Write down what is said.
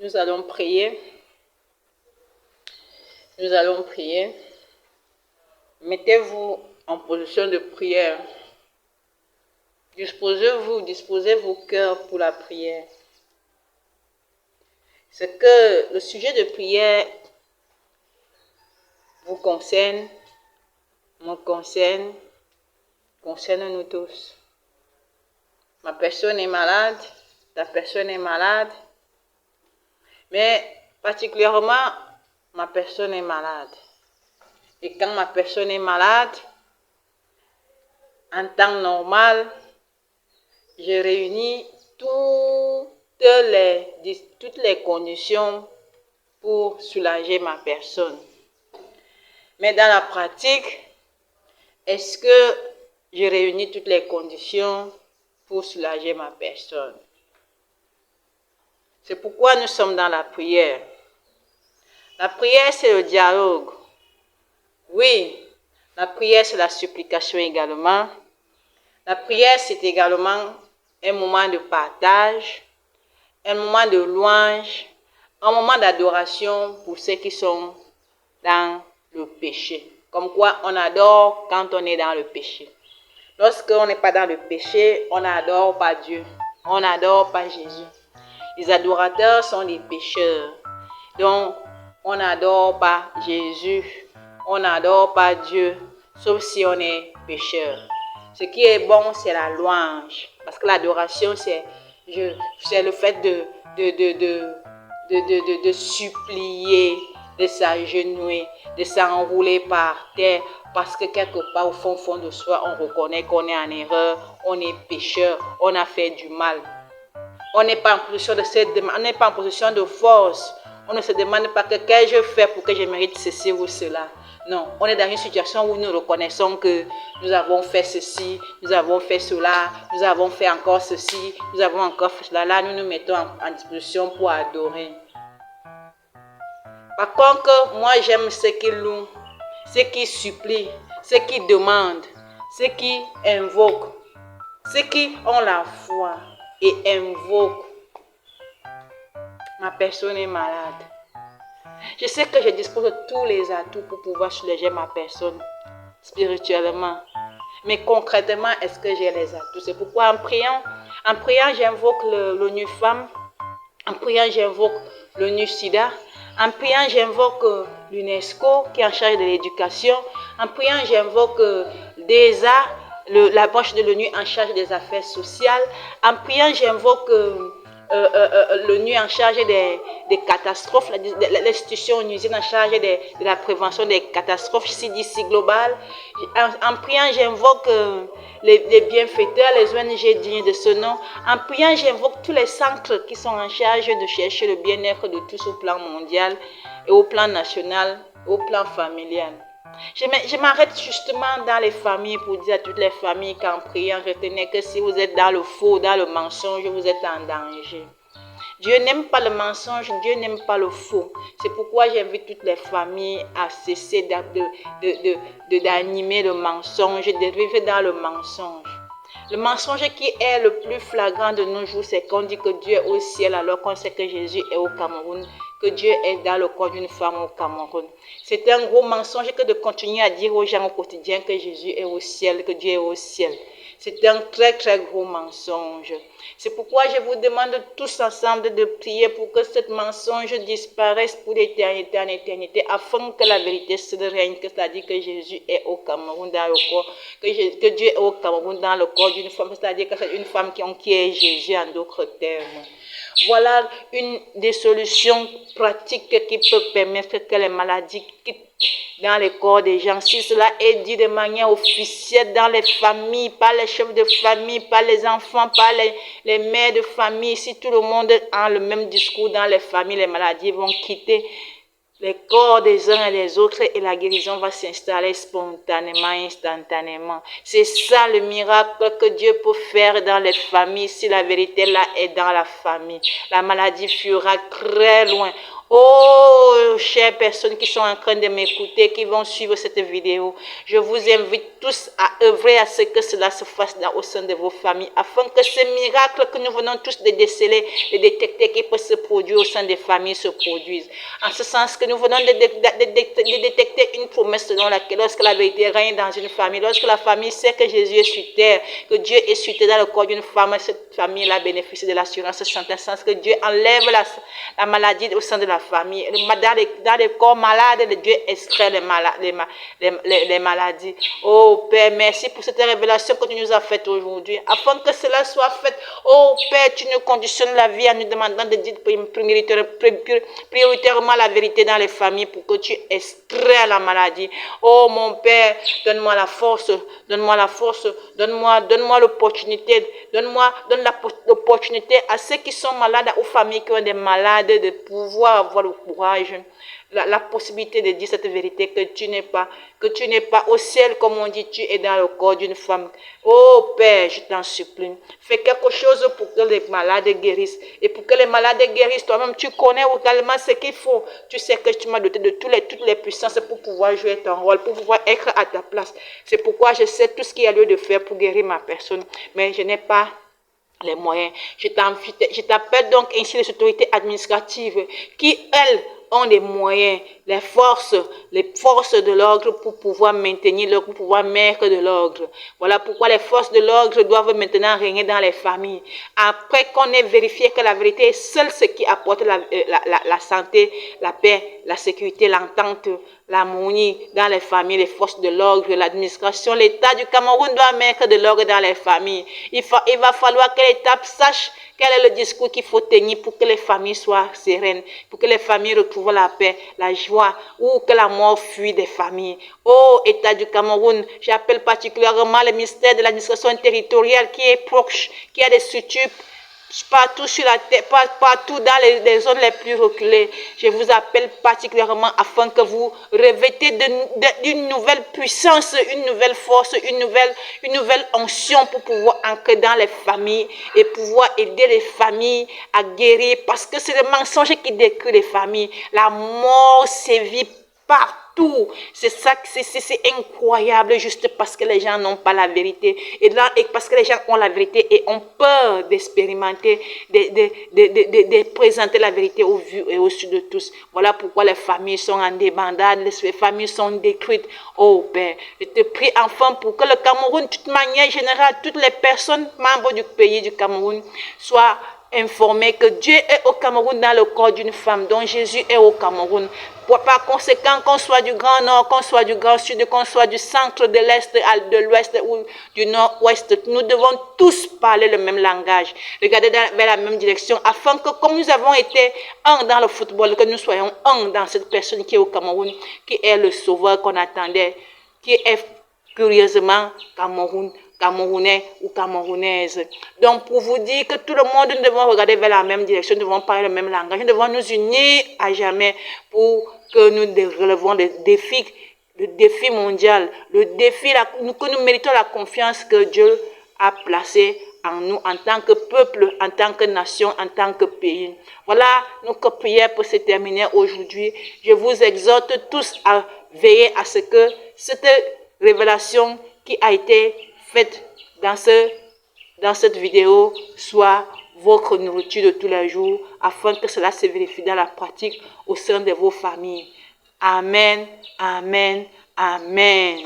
Nous allons prier. Nous allons prier. Mettez-vous en position de prière. Disposez vos cœurs pour la prière. C'est que le sujet de prière vous concerne, me concerne nous tous. Ma personne est malade, ta personne est malade, mais particulièrement ma personne est malade. Et quand ma personne est malade, en temps normal, je réunis toutes les conditions pour soulager ma personne. Mais dans la pratique, est-ce que je réunis toutes les conditions pour soulager ma personne? C'est pourquoi nous sommes dans la prière. La prière, c'est le dialogue. Oui, la prière, c'est la supplication également. La prière, c'est également un moment de partage, un moment de louange, un moment d'adoration pour ceux qui sont dans le péché. Comme quoi, on adore quand on est dans le péché. Lorsqu'on n'est pas dans le péché, on n'adore pas Dieu. On n'adore pas Jésus. Les adorateurs sont les pécheurs. Donc, on n'adore pas Jésus. On n'adore pas Dieu, sauf si on est pécheur. Ce qui est bon, c'est la louange. Parce que l'adoration, c'est le fait de supplier, de s'agenouiller, de s'enrouler par terre. Parce que quelque part, au fond de soi, on reconnaît qu'on est en erreur, on est pécheur, on a fait du mal. On n'est pas en position de force. On ne se demande pas que qu'ai-je fait pour que je mérite ceci ou cela. Non, on est dans une situation où nous reconnaissons que nous avons fait ceci, nous avons fait cela, nous avons fait encore ceci, nous avons encore fait cela. Là, nous nous mettons en disposition pour adorer. Par contre, moi, j'aime ceux qui louent, ceux qui supplient, ceux qui demandent, ceux qui invoquent, ceux qui ont la foi et invoquent. Ma personne est malade. Je sais que je dispose de tous les atouts pour pouvoir soulager ma personne spirituellement. Mais concrètement, est-ce que j'ai les atouts? C'est pourquoi en priant, j'invoque l'ONU Femmes. En priant, j'invoque l'ONU SIDA. En priant, j'invoque l'UNESCO qui est en charge de l'éducation. En priant, j'invoque DESA, la branche de l'ONU en charge des affaires sociales. En priant, j'invoque l'ONU en charge des catastrophes, l'institution onusienne en charge de la prévention des catastrophes, CDC Global. En priant, j'invoque les bienfaiteurs, les ONG dignes de ce nom. En priant, j'invoque tous les centres qui sont en charge de chercher le bien-être de tous au plan mondial et au plan national, au plan familial. Je m'arrête justement dans les familles pour dire à toutes les familles qu'en priant, retenez que si vous êtes dans le faux, dans le mensonge, vous êtes en danger. Dieu n'aime pas le mensonge, Dieu n'aime pas le faux. C'est pourquoi j'invite toutes les familles à cesser d'animer le mensonge, de vivre dans le mensonge. Le mensonge qui est le plus flagrant de nos jours, c'est qu'on dit que Dieu est au ciel alors qu'on sait que Jésus est au Cameroun, que Dieu est dans le corps d'une femme au Cameroun. C'est un gros mensonge que de continuer à dire aux gens au quotidien que Jésus est au ciel, que Dieu est au ciel. C'est un très très gros mensonge. C'est pourquoi je vous demande tous ensemble de prier pour que ce mensonge disparaisse pour l'éternité en éternité, afin que la vérité se règne, que c'est-à-dire que Jésus est au Cameroun dans le corps, que Dieu est au Cameroun dans le corps d'une femme, c'est-à-dire que c'est une femme qui est Jésus en d'autres termes. Voilà une des solutions pratiques qui peut permettre que les maladies quittent dans les corps des gens. Si cela est dit de manière officielle dans les familles, par les chefs de famille, par les enfants, par les mères de famille, si tout le monde a le même discours dans les familles, les maladies vont quitter les corps des uns et des autres et la guérison va s'installer spontanément, instantanément. C'est ça le miracle que Dieu peut faire dans les familles si la vérité là est dans la famille. La maladie fuira très loin. Oh, chères personnes qui sont en train de m'écouter, qui vont suivre cette vidéo, je vous invite tous à œuvrer à ce que cela se fasse au sein de vos familles, afin que ce miracle que nous venons tous de déceler, de détecter qui peut se produire au sein des familles se produise. En ce sens que nous venons de détecter une promesse selon laquelle lorsque la vérité règne dans une famille, lorsque la famille sait que Jésus est sur terre, que Dieu est sur terre dans le corps d'une femme, cette famille-là bénéficie de l'assurance santé, sens que Dieu enlève la maladie au sein de la famille. Dans les corps malades, Dieu extrait les maladies. Oh Père, merci pour cette révélation que tu nous as faite aujourd'hui. Afin que cela soit fait, oh Père, tu nous conditionnes la vie en nous demandant de dire prioritairement la vérité dans les familles pour que tu extrais la maladie. Oh mon Père, donne-moi la force, donne-moi la force, donne-moi l'opportunité, donne l'opportunité à ceux qui sont malades, aux familles qui ont des malades, de pouvoir avoir le courage, la possibilité de dire cette vérité que tu n'es pas au ciel comme on dit, tu es dans le corps d'une femme. Oh Père, je t'en supplie, fais quelque chose pour que les malades guérissent. Et pour que les malades guérissent, toi-même tu connais également ce qu'il faut. Tu sais que tu m'as doté de toutes les puissances pour pouvoir jouer ton rôle, pour pouvoir être à ta place. C'est pourquoi je sais tout ce qu'il y a lieu de faire pour guérir ma personne. Mais je n'ai pas les moyens. Je t'appelle donc ainsi les autorités administratives qui, elles, ont des moyens, les forces de l'ordre pour pouvoir maintenir l'ordre, pour pouvoir mettre de l'ordre. Voilà pourquoi les forces de l'ordre doivent maintenant régner dans les familles. Après qu'on ait vérifié que la vérité est seule ce qui apporte la santé, la paix, la sécurité, l'entente, l'harmonie dans les familles, les forces de l'ordre, l'administration, l'État du Cameroun doit mettre de l'ordre dans les familles. Il va falloir que l'État sache quel est le discours qu'il faut tenir pour que les familles soient sereines, pour que les familles retrouvent la paix, la joie, ou que la mort fuit des familles. Oh, État du Cameroun, j'appelle particulièrement le ministère de l'administration territoriale qui est proche, qui a des structures partout sur la terre, partout dans les zones les plus reculées. Je vous appelle particulièrement afin que vous revêtez d'une nouvelle puissance, une nouvelle force, une nouvelle onction pour pouvoir entrer dans les familles et pouvoir aider les familles à guérir, parce que c'est le mensonge qui détruit les familles. La mort sévit partout. C'est ça, c'est incroyable, juste parce que les gens n'ont pas la vérité. Et parce que les gens ont la vérité et ont peur d'expérimenter, de présenter la vérité au vu et au su de tous. Voilà pourquoi les familles sont en débandade, les familles sont détruites. Oh Père, je te prie enfin pour que le Cameroun, toute manière générale, toutes les personnes membres du pays du Cameroun soient informés que Dieu est au Cameroun dans le corps d'une femme, dont Jésus est au Cameroun. Par conséquent, qu'on soit du Grand Nord, qu'on soit du Grand Sud, qu'on soit du centre, de l'Est, de l'Ouest ou du Nord-Ouest, nous devons tous parler le même langage, regarder vers la même direction, afin que, comme nous avons été un dans le football, que nous soyons un dans cette personne qui est au Cameroun, qui est le sauveur qu'on attendait, qui est curieusement Camerounais ou Camerounaise. Donc, pour vous dire que tout le monde, nous devons regarder vers la même direction, nous devons parler le même langage, nous devons nous unir à jamais pour que nous relevons le défi mondial, que nous méritons la confiance que Dieu a placée en nous, en tant que peuple, en tant que nation, en tant que pays. Voilà notre prière pour se terminer aujourd'hui. Je vous exhorte tous à veiller à ce que cette révélation qui a été faite dans cette vidéo soit votre nourriture de tous les jours, afin que cela se vérifie dans la pratique au sein de vos familles. Amen, amen, amen.